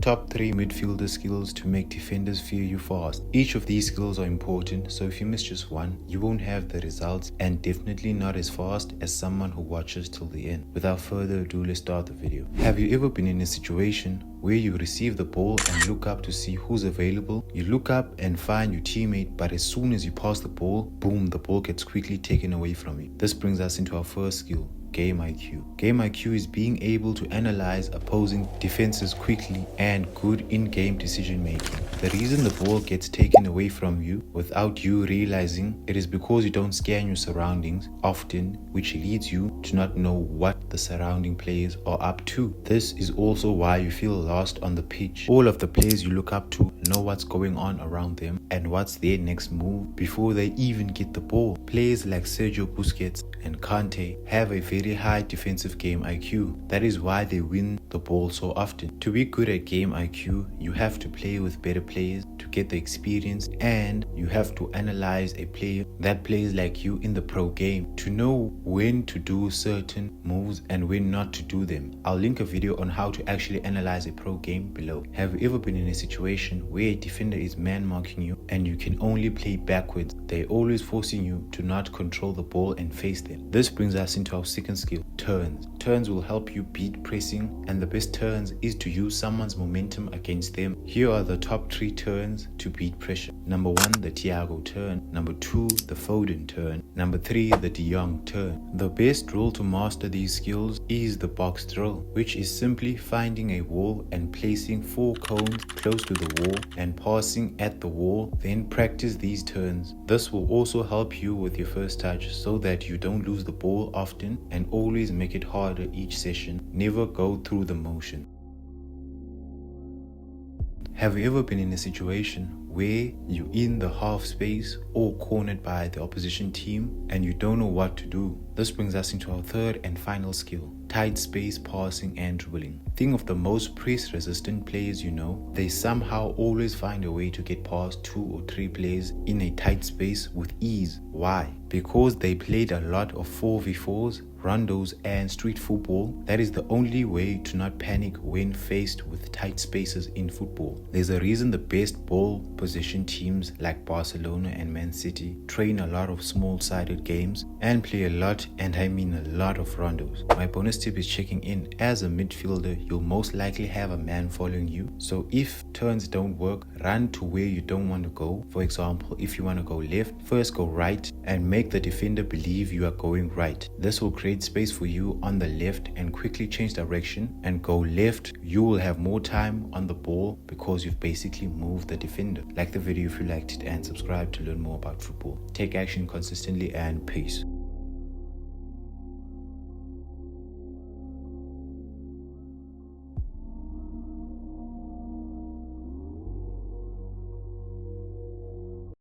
top 3 midfielder skills to make defenders fear you fast. Each of these skills are important, so if you miss just one, you won't have the results and definitely not as fast as someone who watches till the end. Without further ado, let's start the video. Have you ever been in a situation where you receive the ball and look up to see who's available? You look up and find your teammate, but as soon as you pass the ball, boom, the ball gets quickly taken away from you. This brings us into our first skill, Game IQ. Game IQ is being able to analyze opposing defenses quickly and good in-game decision making. The reason the ball gets taken away from you without you realizing it is because you don't scan your surroundings often, which leads you to not know what the surrounding players are up to. This is also why you feel lost on the pitch. All of the players you look up to know what's going on around them and what's their next move before they even get the ball. Players like Sergio Busquets and Kante have a very high defensive game IQ. That is why they win the ball so often. To be good at game IQ, you have to play with better players to get the experience, and you have to analyze a player that plays like you in the pro game to know when to do certain moves and when not to do them. I'll link a video on how to actually analyze a pro game below. Have you ever been in a situation where a defender is man marking you and you can only play backwards? They're always forcing you to not control the ball and face them. This brings us into our second skill, turns. Turns will help you beat pressing, and the best turns is to use someone's momentum against them. Here are the top 3 turns to beat pressure. Number 1, the Thiago turn. Number 2, the Foden turn. Number 3, the De Jong turn. The best drill to master these skills is the box drill, which is simply finding a wall and placing 4 cones close to the wall and passing at the wall. Then practice these turns. This will also help you with your first touch so that you don't lose the ball often, and always make it harder each session. Never go through the motion. Have you ever been in a situation where you're in the half space or cornered by the opposition team and you don't know what to do? This brings us into our third and final skill, tight space passing and dribbling. Think of the most press resistant players you know. They somehow always find a way to get past 2 or 3 players in a tight space with ease. Why? Because they played a lot of 4v4s, rondos and street football. That is the only way to not panic when faced with tight spaces in football. There's a reason the best ball possession teams like Barcelona and Man City train a lot of small-sided games and play a lot, and I mean a lot, of rondos. My bonus tip is checking in. As a midfielder, you'll most likely have a man following you. So if turns don't work, run to where you don't want to go. For example, if you want to go left, first go right and make the defender believe you are going right. This will create space for you on the left and quickly change direction and go left. You will have more time on the ball because you've basically moved the defender. Like the video if you liked it and subscribe to learn more about football. Take action consistently and peace.